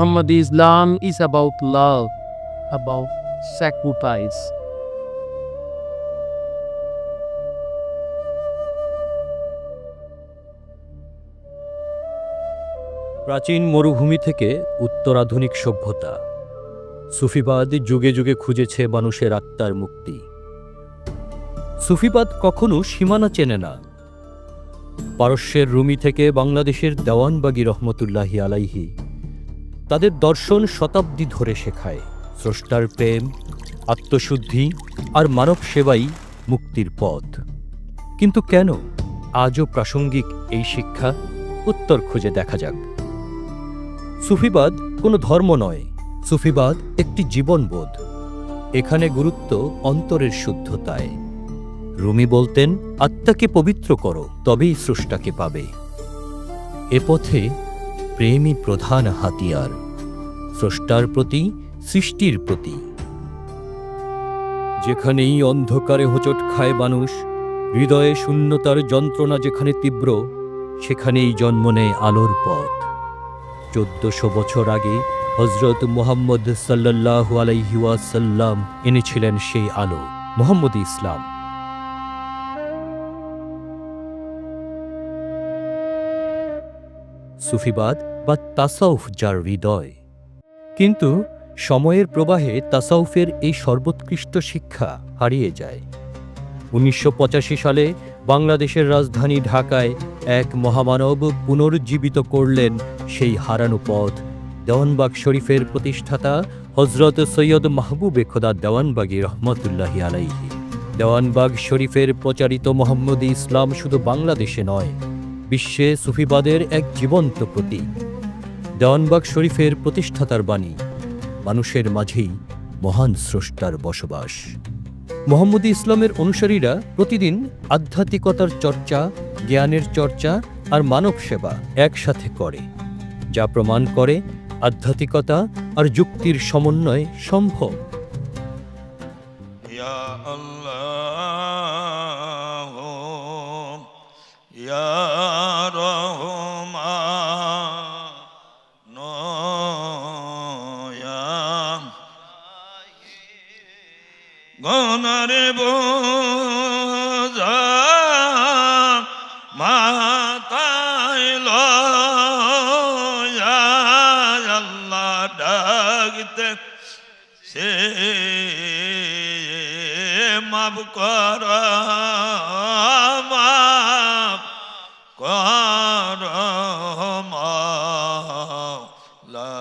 Muhammad Islam is about love, about sacrifice. প্রাচীন মরুভূমি থেকে উত্তরাধুনিক সভ্যতা, সুফিবাদ যুগে যুগে খুঁজেছে মানুষের আত্মার মুক্তি। সুফিবাদ কখনো সীমানা চেনে না। পারস্যের রুমি থেকে বাংলাদেশের দেওয়ানবাগী রহমতুল্লাহি আলাইহি তাদের দর্শন শতাব্দী ধরে শেখায় স্রষ্টার প্রেম, আত্মশুদ্ধি আর মানব সেবাই মুক্তির পথ। কিন্তু কেন আজও প্রাসঙ্গিক এই শিক্ষা? উত্তর খুঁজে দেখা যাক। সুফিবাদ কোনো ধর্ম নয়, সুফিবাদ একটি জীবনবোধ। এখানে গুরুত্ব অন্তরের শুদ্ধতায়। রুমি বলতেন, আত্মাকে পবিত্র করো, তবেই স্রষ্টাকে পাবে। এ পথে প্রেমই প্রধান হাতিয়ার, স্রষ্টার প্রতি, সৃষ্টির প্রতি। যেখানেই অন্ধকারে হোঁচট খায় মানুষ, হৃদয়ে শূন্যতার যন্ত্রণা যেখানে তীব্র, সেখানেই জন্ম নেয় আলোর পথ। 1400 বছর আগে হযরত মুহাম্মদ সাল্লাল্লাহু আলাইহি ওয়াসাল্লাম এনেছিলেন সেই আলো, মুহাম্মদ ইসলাম। সুফিবাদ বা তাসাউফ যার হৃদয়। কিন্তু সময়ের প্রবাহে তাসাউফের এই সর্বোৎকৃষ্ট শিক্ষা হারিয়ে যায়। 1985 সালে বাংলাদেশের রাজধানী ঢাকায় এক মহামানব পুনরুজ্জীবিত করলেন সেই হারানো পথ। দেওয়ানবাগ শরীফের প্রতিষ্ঠাতা হযরত সৈয়দ মাহবুবে খোদা দেওয়ানবাগী রহমতুল্লাহি আলাইহি। দেওয়ানবাগ শরীফের প্রচারিত মুহাম্মদী ইসলাম শুধু বাংলাদেশে নয়, বিশ্বে সুফিবাদের এক জীবন্ত প্রতীক। দেওয়ানবাগ শরীফের প্রতিষ্ঠাতার বাণী, মানুষের মাঝেই মহান স্রষ্টার বসবাস। মুহাম্মদী ইসলামের অনুসারীরা প্রতিদিন আধ্যাত্মিকতার চর্চা, জ্ঞানের চর্চা আর মানব সেবা একসাথে করে, যা প্রমাণ করে আধ্যাত্মিকতা আর যুক্তির সমন্বয় সম্ভব। ইয়া আল্লাহ ইয়া রহমান ইয়া গনারে বোঝা মাথায় লয়া আল্লাহ ডাকতে সে মাফ কর, মাফ কর মাওলা।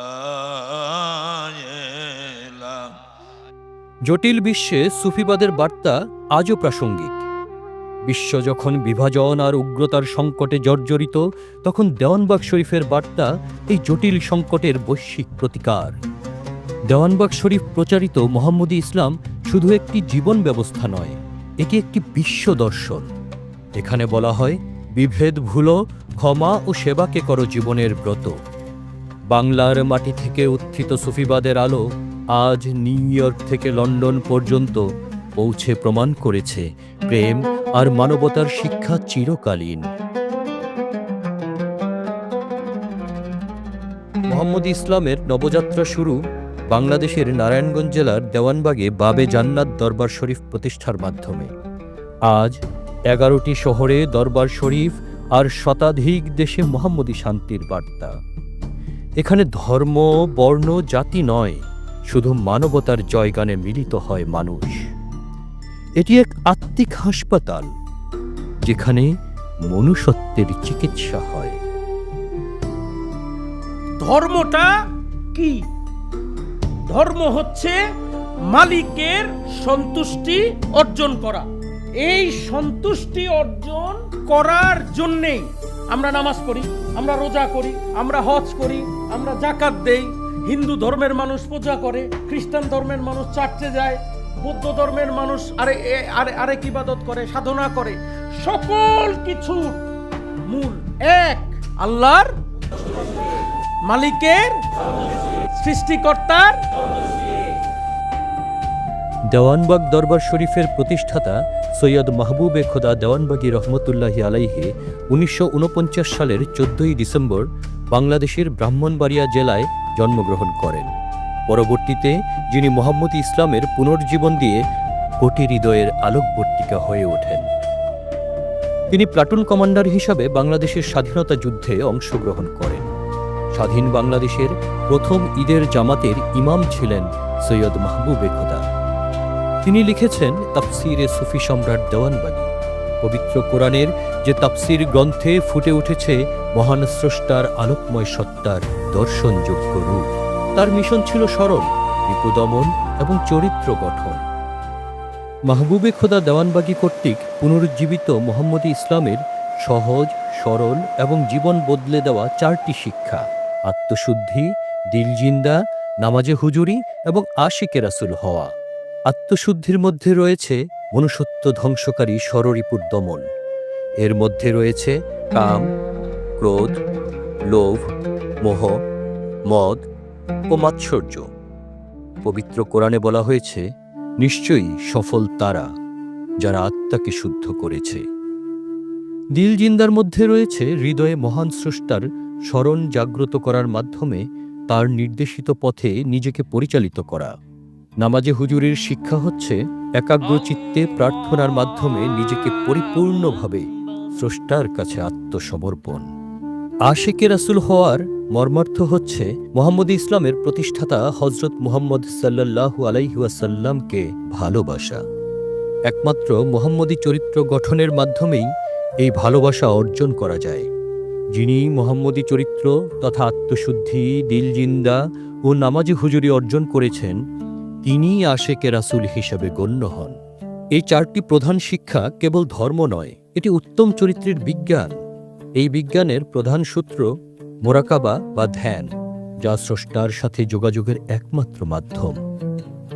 জটিল বিশ্বে সুফিবাদের বার্তা আজও প্রাসঙ্গিক। বিশ্ব যখন বিভাজন আর উগ্রতার সংকটে জর্জরিত, তখন দেওয়ানবাগ শরীফের বার্তা এই জটিল সংকটের বৈশ্বিক প্রতিকার। দেওয়ানবাগ শরীফ প্রচারিত মুহাম্মদী ইসলাম শুধু একটি জীবন ব্যবস্থা নয়, এটি একটি বিশ্ব দর্শন। এখানে বলা হয়, বিভেদ ভুলো, ক্ষমা ও সেবাকে করো জীবনের ব্রত। বাংলার মাটি থেকে উত্থিত সুফিবাদের আলো আজ নিউ ইয়র্ক থেকে লন্ডন পর্যন্ত পৌঁছে প্রমাণ করেছে প্রেম আর মানবতার শিক্ষা চিরকালীন। মুহাম্মদী ইসলামের নবযাত্রা শুরু বাংলাদেশের নারায়ণগঞ্জ জেলার দেওয়ানবাগে বাবে জান্নাত দরবার শরীফ প্রতিষ্ঠার মাধ্যমে। আজ 11টি শহরে দরবার শরীফ আর শতাধিক দেশে মুহাম্মদী শান্তির বার্তা। এখানে ধর্ম, বর্ণ, জাতি নয়, শুধু মানবতার জয়গানে মিলিত হয় মানুষ। এটি এক আত্মিক হাসপাতাল, যেখানে মনুষ্যত্বের চিকিৎসা হয়। ধর্মটা কি? ধর্ম হচ্ছে মালিকের সন্তুষ্টি অর্জন করা। এই সন্তুষ্টি অর্জন করার জন্যেই আমরা নামাজ পড়ি, আমরা রোজা করি, আমরা হজ করি, আমরা যাকাত দেই। হিন্দু ধর্মের মানুষ পূজা করে, খ্রিস্টান ধর্মের মানুষ চার্চে যায়, বৌদ্ধ ধর্মের মানুষ আরেক ইবাদত করে, সাধনা করে। সকল কিছুর মূল এক, আল্লাহর, মালিকের, সৃষ্টিকর্তার। দেওয়ানবাগ দরবার শরীফের প্রতিষ্ঠাতা সৈয়দ মাহবুবে খোদা দেওয়ানবাগী রহমতুল্লাহি আলাইহি 1949 সালের 14ই ডিসেম্বর বাংলাদেশের ব্রাহ্মণবাড়িয়া জেলায় জন্মগ্রহণ করেন। পরবর্তীতে যিনি মোহাম্মদ ইসলামের পুনর্জীবন দিয়ে কোটি হৃদয়ের আলোকবর্তিকা হয়ে ওঠেন। তিনি প্লাটুন কমান্ডার হিসাবে বাংলাদেশের স্বাধীনতা যুদ্ধে অংশগ্রহণ করেন। স্বাধীন বাংলাদেশের প্রথম ঈদের জামাতের ইমাম ছিলেন সৈয়দ মাহবুবে খোদা। তিনি লিখেছেন তাফসিরে সুফি সম্রাট দেওয়ানবাগী। পবিত্র কোরআনের যে তাফসির গ্রন্থে ফুটে উঠেছে মহান স্রষ্টার আলোকময় সত্তার দর্শনযোগ্য রূপ। তার মিশন ছিল সরল, বিপদমন এবং চরিত্র গঠন। মাহবুবে খোদা দেওয়ানবাগী কর্তৃক পুনরুজ্জীবিত মোহাম্মদী ইসলামের সহজ, সরল এবং জীবন বদলে দেওয়া 4টি শিক্ষা: আত্মশুদ্ধি, দিলজিন্দা, নামাজে হুজুরি এবং আশিকে রাসূল হওয়া। আত্মশুদ্ধির মধ্যে রয়েছে মনুষ্যত্ব ধ্বংসকারী ষড়রিপুর দমন। এর মধ্যে রয়েছে কাম, ক্রোধ, লোভ, মোহ, মদ ও মাৎসর্য। পবিত্র কোরআনে বলা হয়েছে, নিশ্চয়ই সফল তারা যারা আত্মাকে শুদ্ধ করেছে। দিল জিন্দার মধ্যে রয়েছে হৃদয়ে মহান স্রষ্টার স্মরণ জাগ্রত করার মাধ্যমে তার নির্দেশিত পথে নিজেকে পরিচালিত করা। নামাজে হুজুরির শিক্ষা হচ্ছে একাগ্রচিত্তে প্রার্থনার মাধ্যমে নিজেকে পরিপূর্ণভাবে স্রষ্টার কাছে আত্মসমর্পণ। আশিকে রাসূল হওয়ার মর্মার্থ হচ্ছে মোহাম্মদ ইসলামের প্রতিষ্ঠাতা হযরত মুহাম্মদ সাল্লাল্লাহু আলাইহি ওয়াসাল্লামকে ভালোবাসা। একমাত্র মুহাম্মদী চরিত্র গঠনের মাধ্যমেই এই ভালোবাসা অর্জন করা যায়। যিনি মুহাম্মদী চরিত্র তথা আত্মশুদ্ধি, দিলজিন্দা ও নামাজি হুজুরি অর্জন করেছেন, তিনিই আশিকে রাসূল হিসাবে গণ্য হন। এই 4টি প্রধান শিক্ষা কেবল ধর্ম নয়, এটি উত্তম চরিত্রের বিজ্ঞান। এই বিজ্ঞানের প্রধান সূত্র মোরাকাবা বা ধ্যান, যা স্রষ্টার সাথে যোগাযোগের একমাত্র মাধ্যম।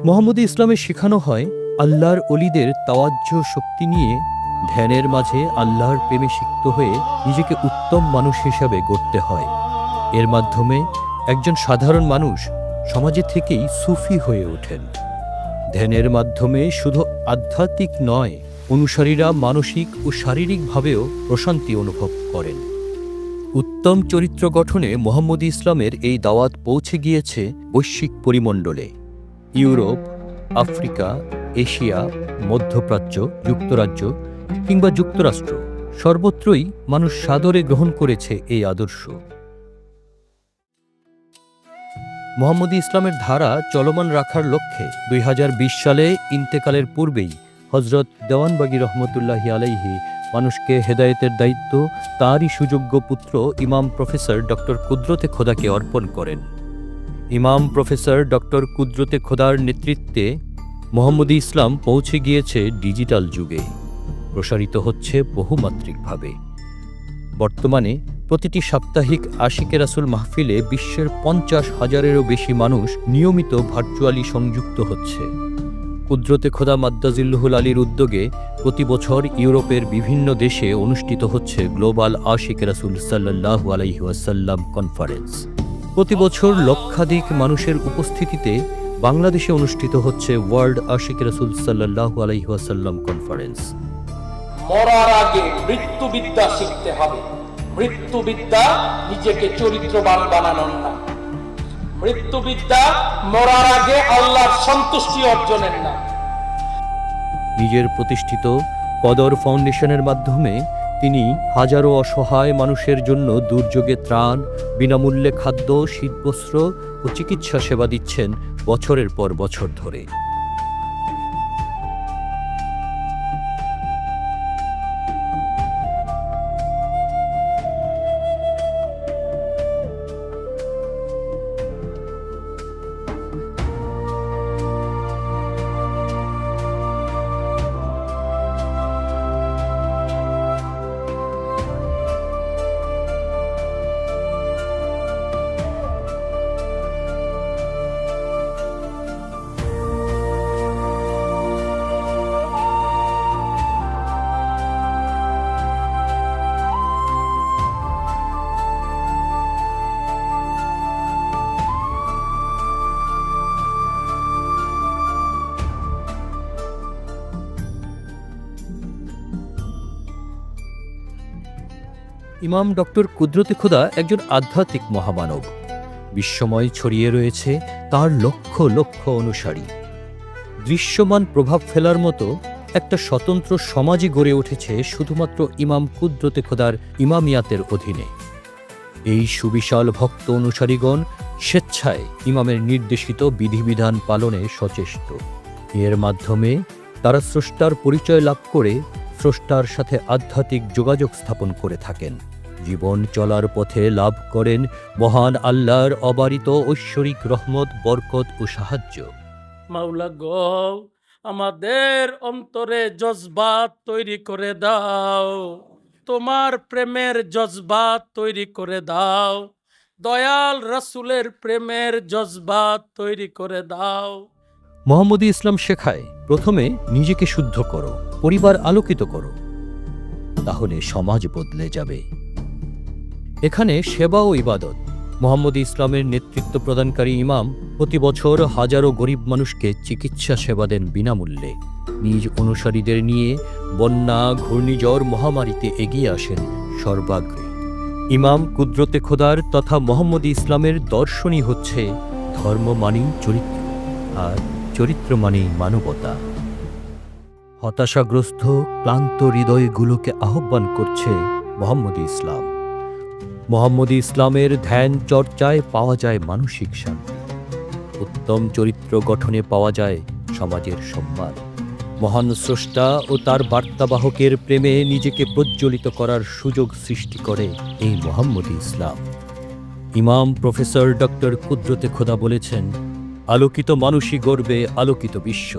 মুহাম্মদী ইসলামে শেখানো হয় আল্লাহর অলিদের তাওয়াজ্জুহ শক্তি নিয়ে ধ্যানের মাঝে আল্লাহর প্রেমে সিক্ত হয়ে নিজেকে উত্তম মানুষ হিসাবে গড়তে হয়। এর মাধ্যমে একজন সাধারণ মানুষ সমাজে থেকেই সুফি হয়ে ওঠেন। ধ্যানের মাধ্যমে শুধু আধ্যাত্মিক নয়, অনুসারীরা মানসিক ও শারীরিকভাবেও প্রশান্তি অনুভব করেন। উত্তম চরিত্র গঠনে মুহাম্মদী ইসলামের এই দাওয়াত পৌঁছে গিয়েছে বৈশ্বিক পরিমণ্ডলে। ইউরোপ, আফ্রিকা, এশিয়া, মধ্যপ্রাচ্য, যুক্তরাজ্য কিংবা যুক্তরাষ্ট্র, সর্বত্রই মানুষ সাদরে গ্রহণ করেছে এই আদর্শ। মুহাম্মদী ইসলামের ধারা চলমান রাখার লক্ষ্যে 2020 সালে ইন্তেকালের পূর্বেই হযরত দেওয়ানবাগী রহমতুল্লাহি আলাইহি মানুষকে হেদায়েতের দায়িত্ব তাঁরই সুযোগ্য পুত্র ইমাম প্রফেসর ডক্টর কুদরতে খোদাকে অর্পণ করেন। ইমাম প্রফেসর ডক্টর কুদরতে খোদার নেতৃত্বে মুহাম্মদী ইসলাম পৌঁছে গিয়েছে ডিজিটাল যুগে, প্রসারিত হচ্ছে বহুমাত্রিকভাবে। বর্তমানে প্রতিটি সাপ্তাহিক আশিকে রাসূল মাহফিলে বিশ্বের 50,000-এরও বেশি মানুষ নিয়মিত ভার্চুয়ালি সংযুক্ত হচ্ছে। কুদরতে খোদা মাদ্দাজিল্লুহুল আলীর উদ্যোগে প্রতি বছর ইউরোপের বিভিন্ন দেশে অনুষ্ঠিত হচ্ছে গ্লোবাল আশিকে রাসূল সাল্লাল্লাহু আলাইহি ওয়াসাল্লাম কনফারেন্স। প্রতি বছর লক্ষাধিক মানুষের উপস্থিতিতে বাংলাদেশে অনুষ্ঠিত হচ্ছে ওয়ার্ল্ড আশিকে রাসূল সাল্লাল্লাহু আলাইহি ওয়াসাল্লাম কনফারেন্স। মরার আগে মৃত্যুবিদ্যা শিখতে হবে। মৃত্যুবিদ্যা নিজেকে চরিত্রবান বানানোর না। মৃত্যুবিদ্যা মরার আগে আল্লাহর সন্তুষ্টি অর্জনের না। নিজের প্রতিষ্ঠিত কদর ফাউন্ডেশনের মাধ্যমে তিনি হাজারো অসহায় মানুষের জন্য দুর্যোগে ত্রাণ, বিনামূল্যে খাদ্য, শীতবস্ত্র ও চিকিৎসা সেবা দিচ্ছেন বছরের পর বছর ধরে। ইমাম ডক্টর কুদরতে খোদা একজন আধ্যাত্মিক মহামানব। বিশ্বময় ছড়িয়ে রয়েছে তার লক্ষ লক্ষ অনুসারী। দৃশ্যমান প্রভাব ফেলার মতো একটা স্বতন্ত্র সমাজই গড়ে উঠেছে শুধুমাত্র ইমাম কুদরতে খোদার ইমামিয়াতের অধীনে। এই সুবিশাল ভক্ত অনুসারীগণ স্বেচ্ছায় ইমামের নির্দেশিত বিধিবিধান পালনে সচেষ্ট। এর মাধ্যমে তারা স্রষ্টার পরিচয় লাভ করে স্রষ্টার সাথে আধ্যাত্মিক যোগাযোগ স্থাপন করে থাকেন। জীবন চলার পথে লাভ করেন মহান আল্লাহর অবারিত ঐশ্বরিক রহমত, বরকত ও সাহায্য। মাওলা গো, আমাদের অন্তরে জজবাত তৈরি করে দাও, তোমার প্রেমের জজবাত তৈরি করে দাও, দয়াল রাসূলের প্রেমের জজবাত তৈরি করে দাও। মোহাম্মদী ইসলাম শেখায়, প্রথমে নিজেকে শুদ্ধ করো, পরিবার আলোকিত করো, তাহলে সমাজ বদলে যাবে। এখানে সেবা ও ইবাদত। মোহাম্মদী ইসলামের নেতৃত্ব প্রদানকারী ইমাম প্রতি বছর হাজারো গরিব মানুষকে চিকিৎসা সেবা দেন বিনামূল্যে। নিজ অনুসারীদের নিয়ে বন্যা, ঘূর্ণিঝড়, মহামারীতে এগিয়ে আসেন সর্বাগ্রে। ইমাম কুদরতে খোদার তথা মোহাম্মদী ইসলামের দর্শনই হচ্ছে ধর্ম মানেই চরিত্র, আর চরিত্র মানেই মানবতা। হতাশাগ্রস্ত ক্লান্ত হৃদয়গুলোকে আহ্বান করছে মোহাম্মদী ইসলাম। মোহাম্মদী ইসলামের ধ্যান চর্চায় পাওয়া যায় মানসিক শান্তি, উত্তম চরিত্র গঠনে পাওয়া যায় সমাজের সম্মান। মহান স্রষ্টা ও তার বার্তাবাহকের প্রেমে নিজেকে প্রজ্বলিত করার সুযোগ সৃষ্টি করে এই মোহাম্মদী ইসলাম। ইমাম প্রফেসর ডক্টর কুদরতে খোদা বলেছেন, আলোকিত মানুষই গড়বে আলোকিত বিশ্ব।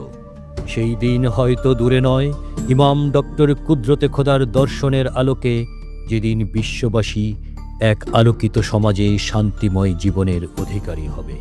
সেই দিন হয়তো দূরে নয়, ইমাম ডক্টর কুদরতে খোদার দর্শনের আলোকে যেদিন বিশ্ববাসী এক আলোকিত সমাজে শান্তিময় জীবনের অধিকারী হবে।